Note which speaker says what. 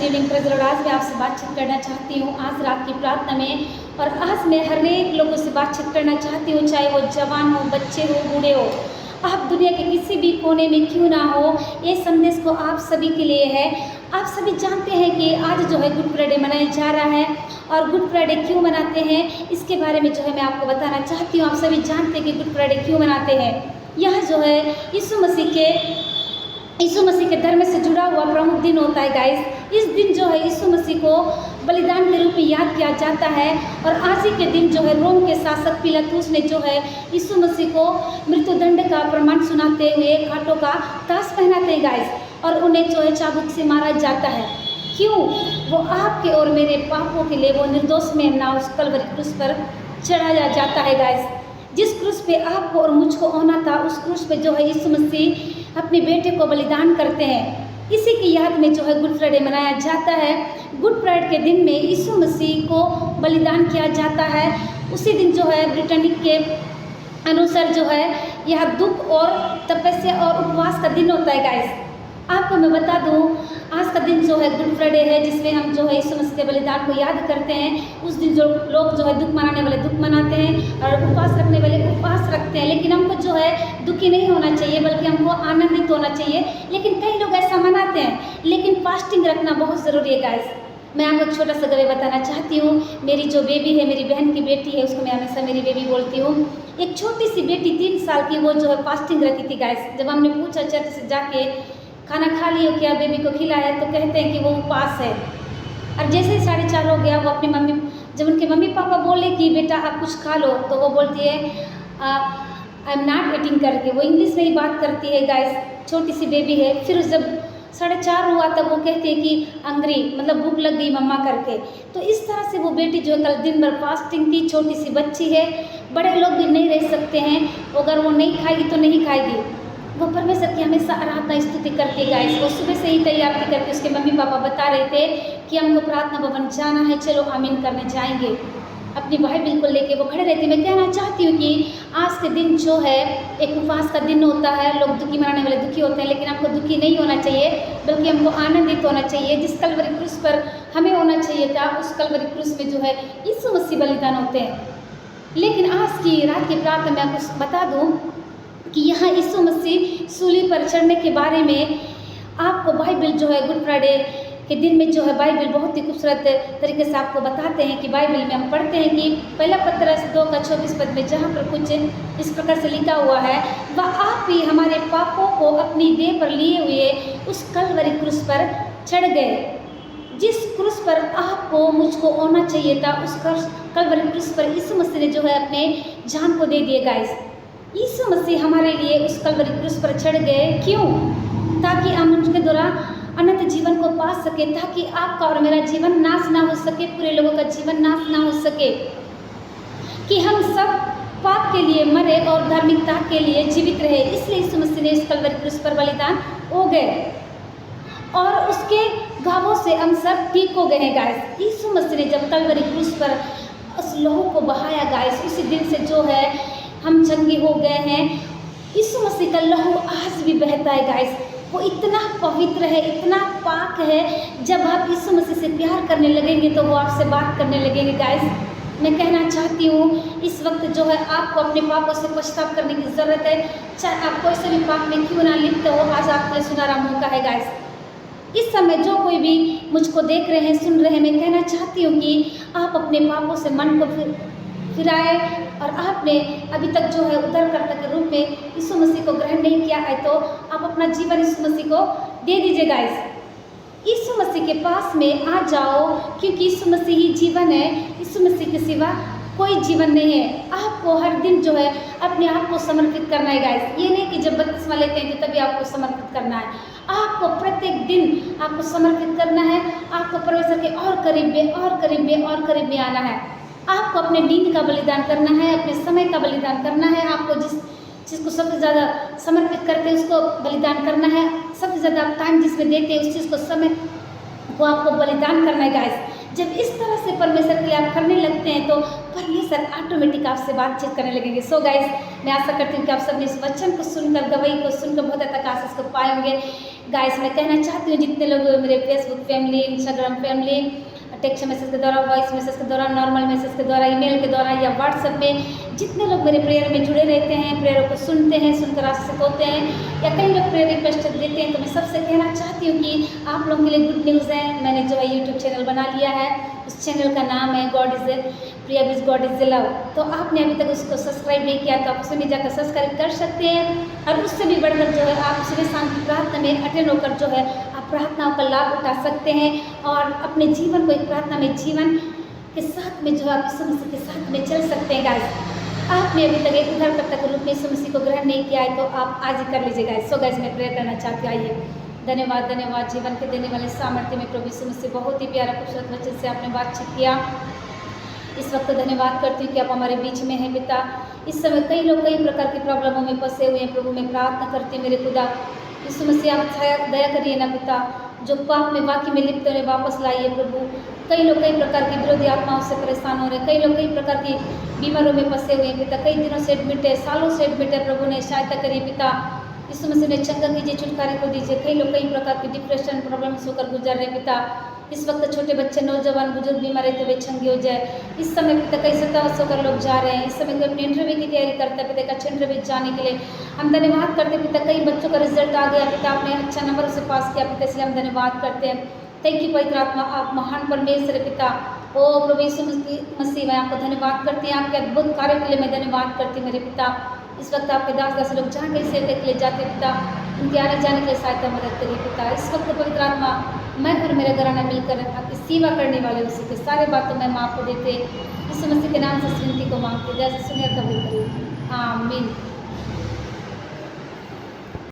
Speaker 1: Good evening praise. आज मैं आपसे बातचीत करना चाहती हूँ आज रात की प्रार्थना में। और आज मैं हर एक लोगों से बातचीत करना चाहती हूँ, चाहे वो जवान हो, बच्चे हो, बूढ़े हो, आप दुनिया के किसी भी कोने में क्यों ना हो, ये संदेश को आप सभी के लिए है। आप सभी जानते हैं कि आज जो है गुड फ्राइडे मनाया जा रहा है, और गुड फ्राइडे क्यों मनाते हैं इसके बारे में जो है मैं आपको बताना चाहती हूँ। आप सभी जानते हैं कि गुड फ्राइडे क्यों मनाते हैं। यह जो है यीशु मसीह के धर्म से जुड़ा हुआ प्रमुख दिन होता है गाइस। इस दिन जो है यीशु मसीह को बलिदान के रूप में याद किया जाता है। और आज ही के दिन जो है रोम के शासक पिलातुस ने जो है यीशु मसीह को मृत्युदंड का प्रमाण सुनाते हुए कांटों का ताज पहनाते हैं गाइस, और उन्हें जो है चाबुक से मारा जाता है। क्यों? वो आपके और मेरे पापों के लिए वो निर्दोष मेमना उस कलवरी क्रूस पर चढ़ाया जाता है गाइस। जिस क्रूस पे आपको और मुझको होना था, उस क्रूस पे जो है यीशु मसीह अपने बेटे को बलिदान करते हैं। इसी की याद में जो है गुड फ्राइडे मनाया जाता है। गुड फ्राइडे के दिन में यीशु मसीह को बलिदान किया जाता है। उसी दिन जो है ब्रिटेनिक के अनुसार जो है यह दुख और तपस्या और उपवास का दिन होता है गाइस। आपको मैं बता दूं, आज का दिन जो है गुड फ्राइडे है, जिसमें हम जो है यीशु मसीह के बलिदान को याद करते हैं। उस दिन जो लोग जो है दुख मनाने वाले दुख मनाते हैं और उपवास रखने वाले उपवास रखते हैं। लेकिन हमको जो है दुखी नहीं होना चाहिए, बल्कि हमको आनंदित होना चाहिए। लेकिन कई लोग ऐसा मनाते हैं, लेकिन फास्टिंग रखना बहुत ज़रूरी है गाइस। मैं आपको एक छोटा सा गवे बताना चाहती हूँ। मेरी जो बेबी है, मेरी बहन की बेटी है, उसको मैं हमेशा मेरी बेबी बोलती हूँ। एक छोटी सी बेटी 3 साल की, वो जो है फास्टिंग रखी थी गाइस। जब हमने पूछा चर्च से जाके खाना खा लियो क्या, बेबी को खिलाया, तो कहते हैं कि वो उपवास है। और जैसे ही 4:30 हो गया, वो अपनी मम्मी, जब उनके मम्मी पापा बोले कि बेटा आप कुछ खा लो, तो वो बोलती है आई एम नॉट ईटिंग करके। वो इंग्लिश में ही बात करती है गाइस, छोटी सी बेबी है। फिर जब 4:30 हुआ तब वो कहते हैं कि हंग्री, मतलब भूख लग गई मम्मा करके। तो इस तरह से वो बेटी जो कल दिन भर फास्टिंग थी, छोटी सी बच्ची है। बड़े लोग भी नहीं रह सकते हैं, अगर वो नहीं खाएगी तो नहीं खाएगी। वो परमेश्वर की हमेशा आराधना स्तुति करती है गाइस। वो सुबह से ही तैयार थी करके, उसके मम्मी पापा बता रहे थे कि हमको प्रार्थना भवन जाना है, चलो आमीन करने जाएंगे। अपनी बाइबल को लेके वो खड़े रहते। मैं कहना चाहती हूँ कि आज के दिन जो है एक उपवास का दिन होता है। लोग दुखी मनाने वाले दुखी होते हैं, लेकिन हमको दुखी नहीं होना चाहिए, बल्कि हमको आनंदित होना चाहिए। जिस कलवरी क्रूस पर हमें होना चाहिए था, उस कलवरी क्रूस में जो है यीशु मसीह बलिदान होते हैं। लेकिन आज की रात की प्रार्थना में आपको बता दूँ कि यहाँ यीशु मसीह सूली पर चढ़ने के बारे में आपको बाइबल जो है गुड फ्राइडे के दिन में जो है बाइबल बहुत ही खूबसूरत तरीके से आपको बताते हैं। कि बाइबल में हम पढ़ते हैं कि पहला पत्रस 2:24 में जहाँ पर कुछ इस प्रकार से लिखा हुआ है, वह आप ही हमारे पापों को अपनी देह पर लिए हुए उस कलवरी क्रूस पर चढ़ गए। जिस क्रूस पर आपको मुझको होना चाहिए था, उस कलवरी क्रूस पर यीशु मसीह ने जो है अपने जान को दे दिए गाइस। यीशु मसीह हमारे लिए उस कलवरी क्रूस पर चढ़ गए। क्यों? ताकि हम उनके द्वारा अनंत जीवन को पा सके, ताकि आपका और मेरा जीवन नाश ना हो सके, पूरे लोगों का जीवन नाश ना हो सके, कि हम सब पाप के लिए मरे और धार्मिकता के लिए जीवित रहे। इसलिए यीशु मसीह ने इस कलवरी क्रूस पर बलिदान हो गए, और उसके घावों से हम सब ठीक हो गए हैं गाइस। यीशु मसीह ने जब कलवरी क्रूस पर उस लहू को बहाया गाइस, उसी दिन से जो है हम चंगे हो गए हैं। यीशु मसीह का लहू आज भी बहता है गाइस। वो इतना पवित्र है, इतना पाक है। जब आप यीशु मसीह से प्यार करने लगेंगे तो वो आपसे बात करने लगेंगे गाइस। मैं कहना चाहती हूँ इस वक्त जो है आपको अपने पापों से पश्चाताप करने की ज़रूरत है। चाहे आप कोई से भी पाप में क्यों ना लिप्त हो, आज आपके लिए सुनहरा मौका है गाइस। इस समय जो कोई भी मुझको देख रहे हैं, सुन रहे हैं, मैं कहना चाहती हूँ कि आप अपने पापों से मन को फिराए, और आपने अभी तक जो है उद्धारकर्ता के रूप में यीशु मसीह को ग्रहण नहीं किया है, तो आप अपना जीवन यीशु मसीह को दे दीजिए गाइस। यीशु मसीह के पास में आ जाओ, क्योंकि यीशु मसीह ही जीवन है। यीशु मसीह के सिवा कोई जीवन नहीं है। आपको हर दिन जो है अपने आप को समर्पित करना है गाइस। ये नहीं कि जब बपतिस्मा लेते हैं तो तभी आपको समर्पित करना है। आपको प्रत्येक दिन आपको समर्पित करना है। आपको परमेश्वर के और करीब में और करीब में और करीब में आना है। आपको अपने नींद का बलिदान करना है, अपने समय का बलिदान करना है। आपको जिस चीज़ को सबसे ज़्यादा समर्पित करते हैं उसको बलिदान करना है। सबसे ज़्यादा आप टाइम जिसमें देते हैं उस चीज़ को, समय को आपको बलिदान करना है गाइस। जब इस तरह से परमेश्वर के लिए आप करने लगते हैं तो परमेश्वर ऑटोमेटिक आपसे बातचीत करने लगेंगे। सो गाइस, मैं आशा करती हूँ कि आप सब ने इस वचन को सुनकर, गवाही को सुनकर बहुत तक आशीष को पाए होंगे। गाइस मैं कहना चाहती हूँ जितने लोग मेरे Facebook family, Instagram family, text message के द्वारा, वॉइस मैसेज के द्वारा, नॉर्मल मैसेज के द्वारा, ईमेल के द्वारा या व्हाट्सएप में जितने लोग मेरे प्रेयर में जुड़े रहते हैं, प्रेयरों को सुनते हैं, सुनकर आशीषित होते हैं, या कई लोग प्रेयर रिक्वेस्ट देते हैं, तो मैं सबसे कहना चाहती हूँ कि आप लोगों के लिए गुड न्यूज़ है। मैंने जो है यूट्यूब चैनल बना लिया है, उस चैनल का नाम है God is Priya with God is love. तो आपने अभी तक उसको सब्सक्राइब नहीं किया तो आप उसमें जाकर सब्सक्राइब कर सकते हैं, और उससे भी बढ़कर जो है आप सुबह शाम की प्रार्थना में अटेंड होकर जो है आप प्रार्थनाओं का लाभ उठा सकते हैं, और अपने जीवन को एक प्रार्थना में जीवन के साथ में जो है आप यीशु मसीह के साथ में चल सकते हैं। गाइस आपने अभी तक एक उद्धारकर्ता के रूप में यीशु मसीह को ग्रहण नहीं किया है तो आप आज ही कर लीजिए गाइस। सो गाइस मैं प्रेयर करना चाहती हूँ। आइए, धन्यवाद धन्यवाद जीवन के देने वाले सामर्थ्य में प्रभु यीशु मसीह, बहुत ही प्यारा खूबसूरत वचन से आपने बातचीत किया। इस वक्त धन्यवाद करती हूँ कि आप हमारे बीच में हैं पिता। इस समय कई लोग कई प्रकार की प्रॉब्लमों में फंसे हुए हैं प्रभु, मैं प्रार्थना करती हूँ मेरे खुदा यीशु मसीह आप दया करिए ना पिता, जो पाप में वाकई में लिप्त उन्हें वापस लाइए प्रभु। कई लोग कई प्रकार की विरोधी आत्माओं से परेशान हो रहे हैं, कई लोग कई प्रकार की बीमारों में फंसे हुए हैं पिता, कई दिनों से एडमिट है, सालों से एडमिट है प्रभु, ने सहायता करिए पिता। यीशु मसीह ने चंगा कीजिए, छुटकारे को दीजिए। कई लोग कई प्रकार की डिप्रेशन प्रॉब्लम्स होकर गुजर रहे पिता। इस वक्त छोटे बच्चे, नौजवान, बुजुर्ग बीमार रहते हुए चंगे हो जाए। इस समय पिता कई 27 होकर लोग जा रहे हैं, इस समय कोई अपने इंटरव्यू की तैयारी करता है पिता, एक अच्छे इंटरव्यू जाने के लिए हम धन्यवाद करते हैं पिता। कई बच्चों का रिजल्ट आ गया पिता, आपने अच्छा नंबर से पास किया पिता, इसलिए हम धन्यवाद करते हैं। थैंक यू पवित्र आत्मा, आप महान परमेश्वर है पिता। ओ प्रभु यीशु मसीह, मैं आपको धन्यवाद करती हूँ, आपके अद्भुत कार्य के लिए मैं धन्यवाद करती हूँ मेरे पिता। इस वक्त आपके दास लोग जहाँ कहीं सेवक के लिए जाते पिता, उनके आने जाने के लिए सहायता मदद करिए पिता। इस वक्त पवित्र आत्मा, मैं और मेरा घराना मिलकर आपकी सेवा करने वाले उसी के सारे बातों में माँ को देते यीशु मसीह के नाम से विनती को मांगते, जैसे सुनिए कबूल करिए, आमीन।